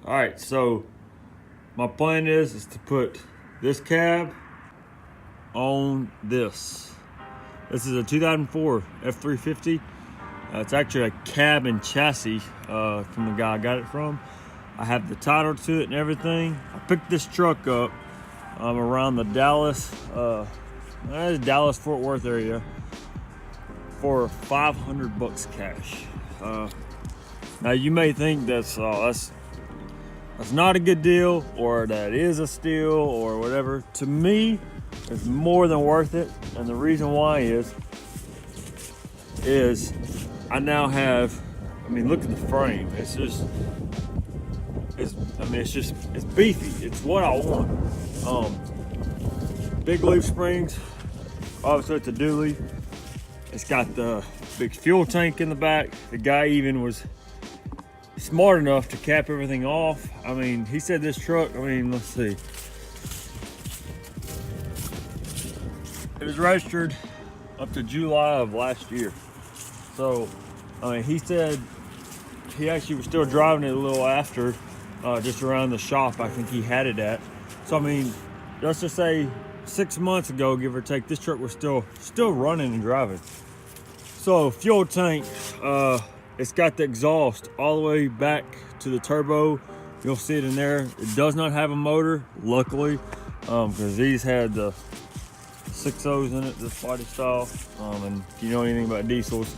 All right, so my plan is to put this cab on this. This is a 2004 F350. It's actually a cab and chassis from the guy I got it from. I have the title to it and everything. I picked this truck up around the Dallas Fort Worth area for $500 cash. Now you may think that's not a good deal, or that is a steal, or whatever. To me, it's more than worth it, and the reason why is I now have. I mean, look at the frame. It's beefy. It's what I want. Big leaf springs. Obviously, it's a dually. It's got the big fuel tank in the back. The guy even was smart enough to cap everything off. I mean, he said this truck, let's see. It was registered up to July of last year. So, he said he actually was still driving it a little after, just around the shop I think he had it at. So, let's just say 6 months ago, give or take, this truck was still running and driving. So, fuel tank, it's got the exhaust all the way back to the turbo. You'll see it in there. It does not have a motor, luckily, because these had the 6.0s in it, this body style. And if you know anything about diesels,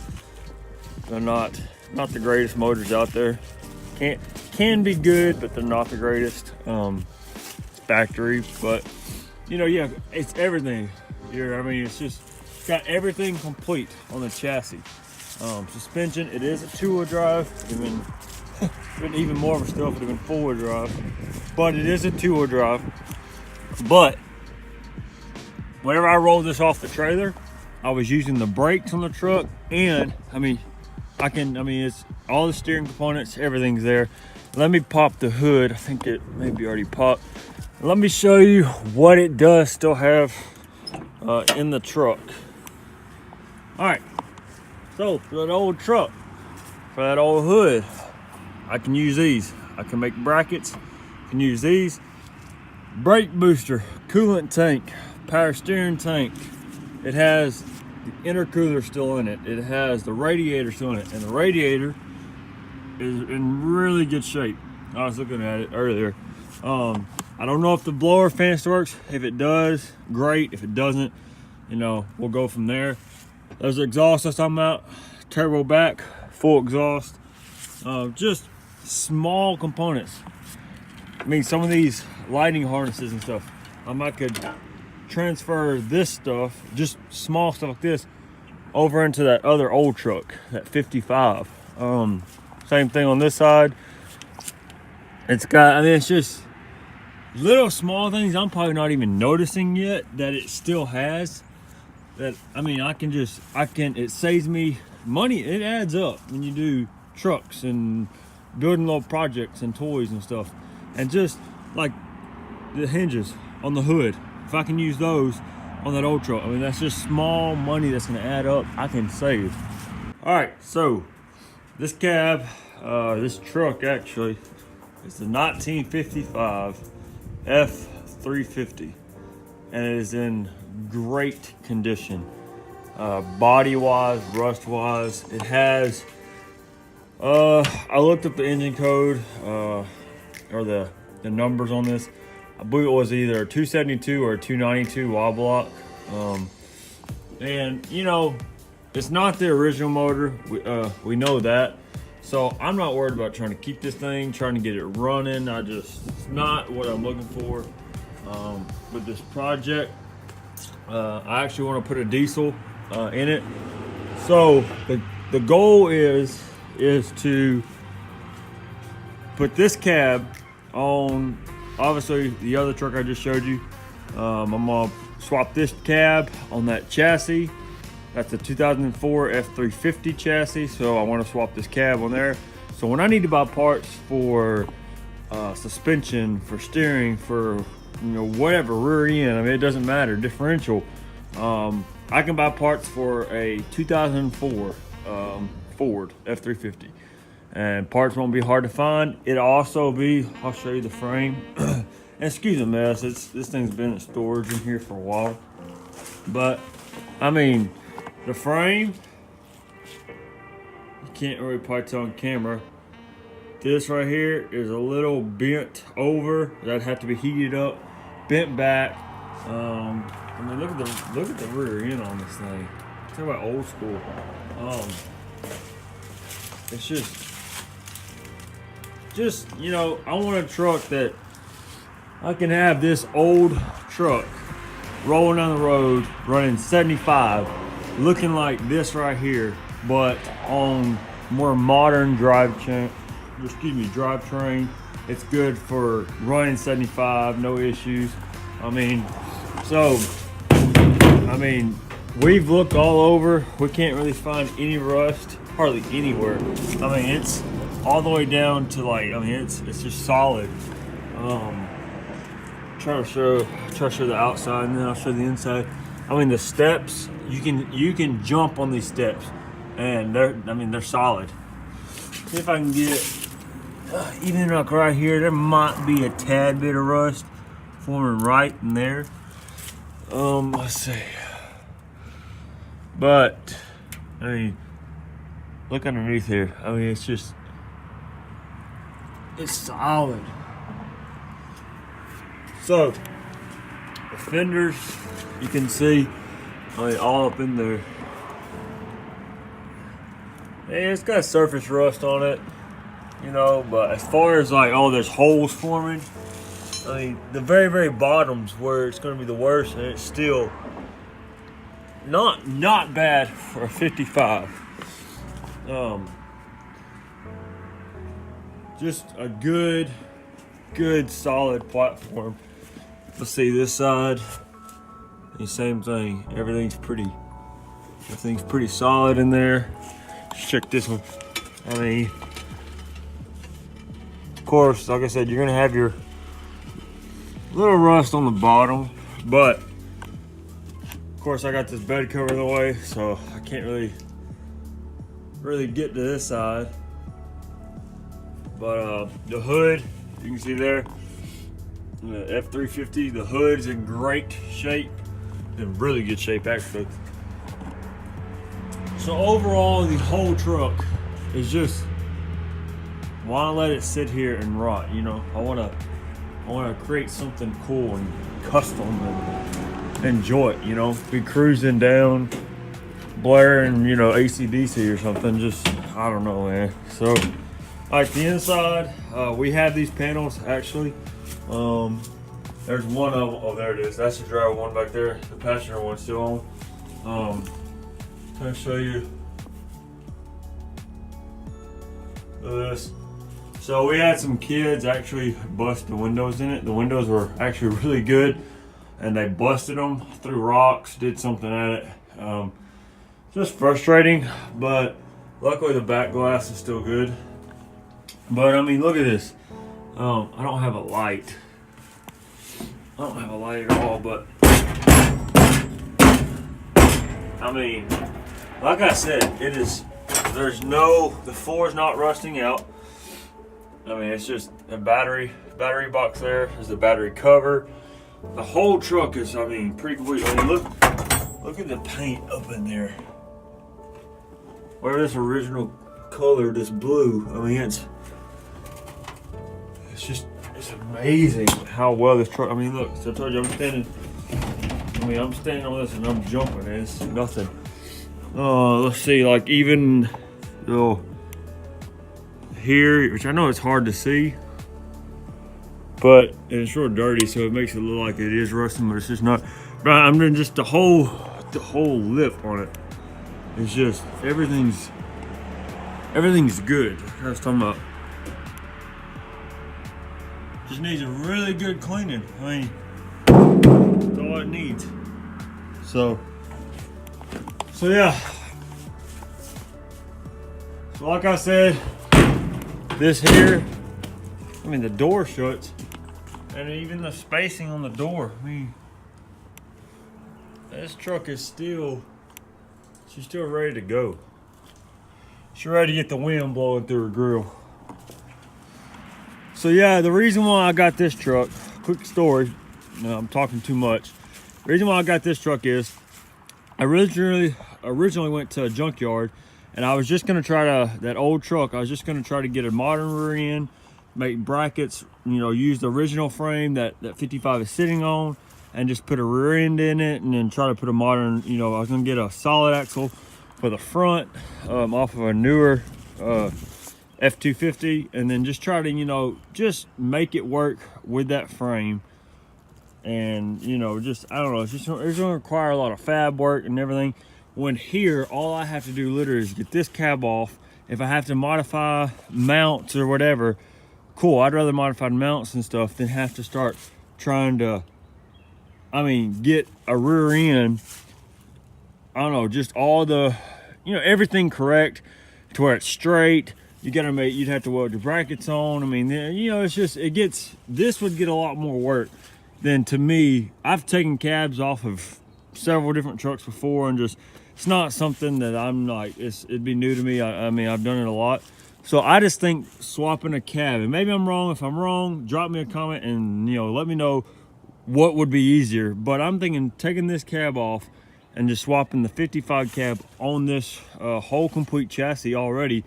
they're not the greatest motors out there. Can be good, but they're not the greatest. It's factory, but yeah, it's everything here. It's got everything complete on the chassis. Suspension, it is a 2-wheel drive. Been even more of a steal if it would have been 4-wheel drive, but it is a 2-wheel drive. But whenever I rolled this off the trailer, I was using the brakes on the truck, and it's all the steering components, everything's there. Let me pop the hood. I think it maybe already popped. Let me show you what it does still have in the truck. All right, so for that old truck, for that old hood, I can use these. I can make brackets, can use these. Brake booster, coolant tank, power steering tank. It has the intercooler still in it. It has the radiator still in it, and the radiator is in really good shape. I was looking at it earlier. I don't know if the blower fan still works. If it does, great. If it doesn't, we'll go from there. There's the exhaust I was talking about. Turbo back, full exhaust. Just small components. Some of these lighting harnesses and stuff, I could transfer this stuff, just small stuff like this, over into that other old truck, that 55. Same thing on this side. It's got, it's just little small things I'm probably not even noticing yet that it still has. That it saves me money. It adds up when you do trucks and building little projects and toys and stuff. And just like the hinges on the hood, if I can use those on that old truck, that's just small money that's gonna add up. I can save. All right, so this cab, this truck actually, is the 1955 F350, and it is in great condition, body wise, rust wise. It has I looked up the engine code, or the numbers on this. I believe it was either a 272 or a 292 wall block. And it's not the original motor. We know that. So I'm not worried about trying to keep this thing, trying to get it running. It's not what I'm looking for with this project. I actually want to put a diesel in it. So the goal is to put this cab on, obviously, the other truck I just showed you. I'm gonna swap this cab on that chassis. That's a 2004 F350 chassis, so I want to swap this cab on there. So when I need to buy parts for suspension, for steering, for whatever, rear end, it doesn't matter, differential, I can buy parts for a 2004 Ford F350. and parts won't be hard to find. It'll also be, I'll show you the frame. And excuse the mess, this thing's been in storage in here for a while. But, I mean, the frame, you can't really probably tell on camera. This right here is a little bent over. That'd have to be heated up, bent back. I mean, look at the rear end on this thing. Talk about old school. It's just you know, I want a truck that I can have this old truck rolling down the road, running 75, looking like this right here, but on more modern drivetrain. It's good for running 75, no issues. I mean, we've looked all over. We can't really find any rust, hardly anywhere. I mean, it's all the way down to like, I mean, it's just solid. Try to show the outside, and then I'll show the inside. I mean, the steps, you can jump on these steps, and they're solid. See if I can get even like right here, there might be a tad bit of rust forming right in there. Let's see. But I mean, look underneath here. I mean, it's solid. So the fenders, you can see, I mean, all up in there. Yeah, it's got surface rust on it, you know, but as far as like, oh, there's holes forming, I mean, the very, very bottom's where it's going to be the worst, and it's still not bad for a 55. Just a good solid platform. Let's see this side. The same thing. Everything's pretty solid in there. Let's check this one. I mean, of course, like I said, you're gonna have your little rust on the bottom, but of course I got this bed cover in the way, so I can't really get to this side. But the hood, you can see there, the F350, the hood's in great shape, in really good shape actually. So overall, the whole truck is just, why let it sit here and rot? You know, I want to create something cool and custom and enjoy it. You know, be cruising down, blaring, you know, AC/DC or something. Just, I don't know, man. So, like the inside, we have these panels actually. There's one of them. Oh, there it is. That's the driver one back there. The passenger one's still on. Can I show you this? So we had some kids actually bust the windows in it. The windows were actually really good, and they busted them, threw rocks, did something at it. Just frustrating, but luckily the back glass is still good. But I mean, look at this. I don't have a light. I don't have a light at all, but I mean, like I said, it is, the floor is not rusting out. I mean, it's just a battery box there. There's the battery cover. The whole truck is, I mean, pretty complete. I mean, look at the paint up in there. Where this original color, this blue, I mean, it's amazing how well this truck, I mean, look, so I told you I'm standing on this and I'm jumping, and it's nothing. Let's see, like even here, which I know it's hard to see, but it's real dirty, so it makes it look like it is rusting, but it's just not. But I mean, just the whole lip on it. It's just everything's good. I was talking about. Just needs a really good cleaning. I mean, that's all it needs. So yeah. So like I said, this here, I mean, the door shuts, and even the spacing on the door. I mean, this truck is she's still ready to go. She's ready to get the wind blowing through her grill. So yeah, the reason why I got this truck, quick story, I'm talking too much. The reason why I got this truck is I originally went to a junkyard, and I was just gonna try that old truck, I was just gonna try to get a modern rear end, make brackets, use the original frame that 55 is sitting on, and just put a rear end in it, and then try to put a modern, I was gonna get a solid axle for the front off of a newer F350, and then just try to, just make it work with that frame. And just, I don't know, it's gonna require a lot of fab work and everything. When here, all I have to do literally is get this cab off. If I have to modify mounts or whatever, cool. I'd rather modify mounts and stuff than have to start trying to, get a rear end, I don't know, just all the, everything correct to where it's straight. You'd have to weld your brackets on. It's just, this would get a lot more work than, to me. I've taken cabs off of several different trucks before, and just, it's not something that I'm like, it'd be new to me. I've done it a lot. So I just think swapping a cab, and maybe I'm wrong. If I'm wrong, drop me a comment and let me know what would be easier. But I'm thinking taking this cab off and just swapping the 55 cab on this whole complete chassis already,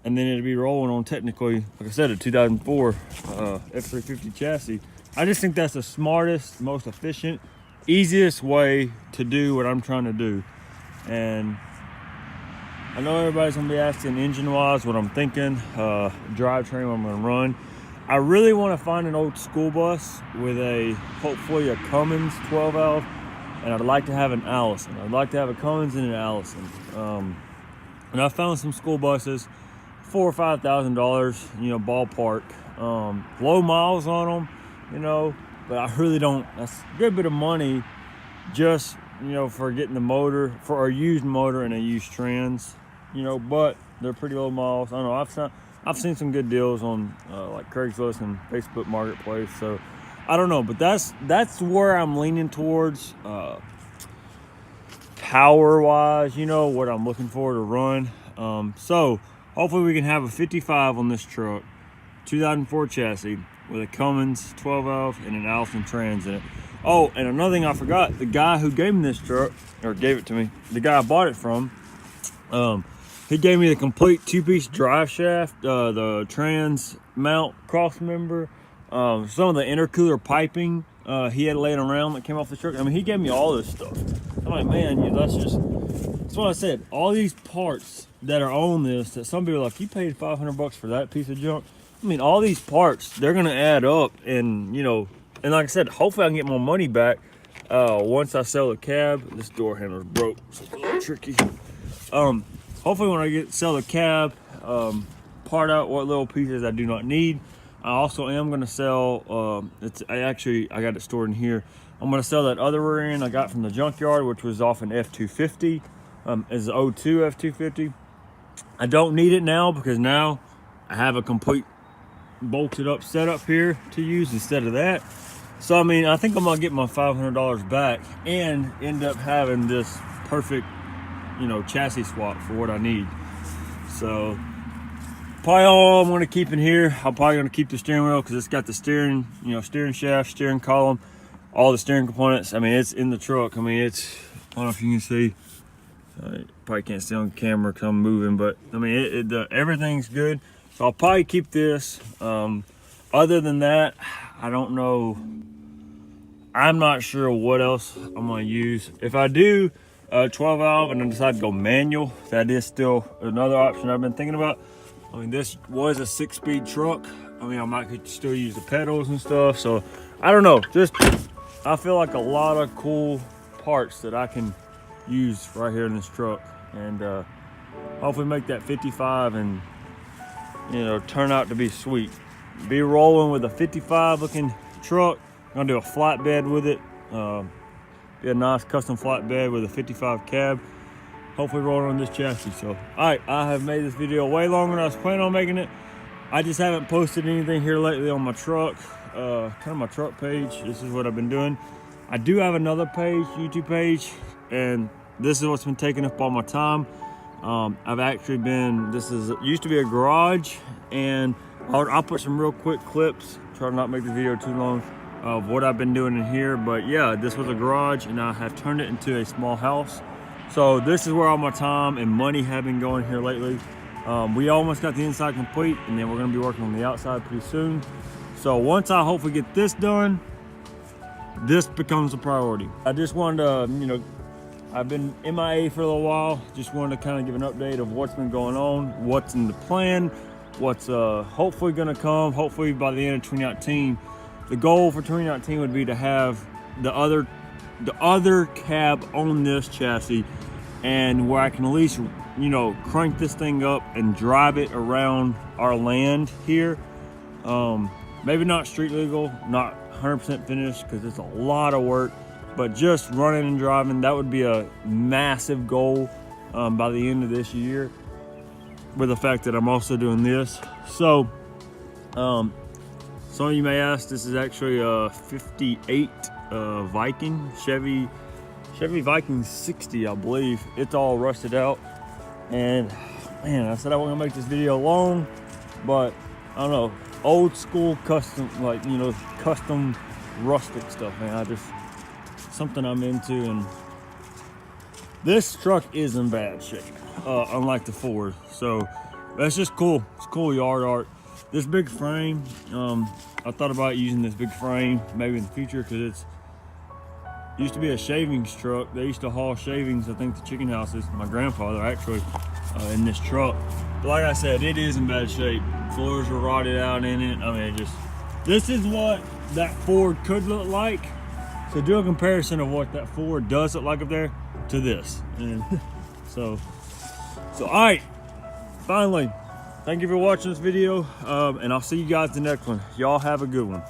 and then it'd be rolling on, technically, like I said, a 2004 F350 chassis. I just think that's the smartest, most efficient, easiest way to do what I'm trying to do. And I know everybody's gonna be asking engine-wise what I'm thinking, drivetrain what I'm gonna run. I really want to find an old school bus with hopefully a Cummins 12 valve, and I'd like to have an Allison. I'd like to have a Cummins and an Allison. And I found some school buses, $4,000 or $5,000, ballpark. Low miles on them, but I really don't. That's a good bit of money just, for getting the motor, for a used motor and a used trans, but they're pretty low miles. I don't know, I've seen some good deals on like Craigslist and Facebook Marketplace. So I don't know, but that's where I'm leaning towards power wise, what I'm looking for to run. So hopefully we can have a 55 on this truck, 2004 chassis with a Cummins 12 valve and an Allison trans in it. Oh, and another thing I forgot, the guy who gave me this truck, or gave it to me, the guy I bought it from, he gave me the complete 2-piece drive shaft, the trans mount cross member, some of the intercooler piping he had laying around that came off the truck. He gave me all this stuff. I'm like, man, that's what I said. All these parts that are on this, that some people are like, you paid $500 for that piece of junk. All these parts, they're gonna add up, and and like I said, hopefully I can get my money back once I sell the cab. This door handle's broke, so it's a little tricky. Hopefully when I sell the cab, part out what little pieces I do not need. I also am gonna sell, I got it stored in here. I'm gonna sell that other rear end I got from the junkyard, which was off an F350. It's an 02 F350. I don't need it now, because now I have a complete bolted up setup here to use instead of that. So I think I'm gonna get my $500 back and end up having this perfect, chassis swap for what I need. So probably all I'm gonna keep in here, I'm probably gonna keep the steering wheel, because it's got the steering, steering shaft, steering column, all the steering components. It's in the truck. It's, I don't know if you can see, probably can't see on camera because I'm moving, but everything's good. So I'll probably keep this. Other than that, I don't know. I'm not sure what else I'm gonna use. If I do 12 valve and I decide to go manual, that is still another option I've been thinking about. This was a 6-speed truck. I might still use the pedals and stuff. So I don't know. I feel like a lot of cool parts that I can use right here in this truck, and hopefully make that 55 and turn out to be sweet. Be rolling with a 55 looking truck. I'm gonna do a flatbed with it. Be a nice custom flatbed with a 55 cab. Hopefully rolling on this chassis. So, all right, I have made this video way longer than I was planning on making it. I just haven't posted anything here lately on my truck, kind of my truck page. This is what I've been doing. I do have another page, YouTube page, and this is what's been taking up all my time. I've actually been, used to be a garage, and I'll put some real quick clips, try to not make the video too long, of what I've been doing in here. But yeah, this was a garage and I have turned it into a small house. So this is where all my time and money have been going here lately. We almost got the inside complete, and then we're gonna be working on the outside pretty soon. So once I hopefully get this done, this becomes a priority. I just wanted to, I've been MIA for a little while. Just wanted to kind of give an update of what's been going on, what's in the plan, what's hopefully gonna come, hopefully by the end of 2019. The goal for 2019 would be to have the other cab on this chassis, and where I can at least, crank this thing up and drive it around our land here. Maybe not street legal, not 100% finished, because it's a lot of work, but just running and driving, that would be a massive goal by the end of this year, with the fact that I'm also doing this. So some of you may ask, this is actually a 58 Viking, Chevy Viking 60, I believe. It's all rusted out, and man, I said I wasn't gonna make this video long, but I don't know, old school custom, custom rustic stuff, man. Something I'm into, and this truck is in bad shape, unlike the Ford. So that's just cool. It's cool yard art. This big frame, I thought about using this big frame maybe in the future, because it used to be a shavings truck. They used to haul shavings, I think, to chicken houses. My grandfather actually in this truck. But like I said, it is in bad shape. Floors are rotted out in it. I mean, this is what that Ford could look like. So do a comparison of what that Ford does look like up there to this. And so all right, finally, thank you for watching this video, and I'll see you guys in the next one. Y'all have a good one.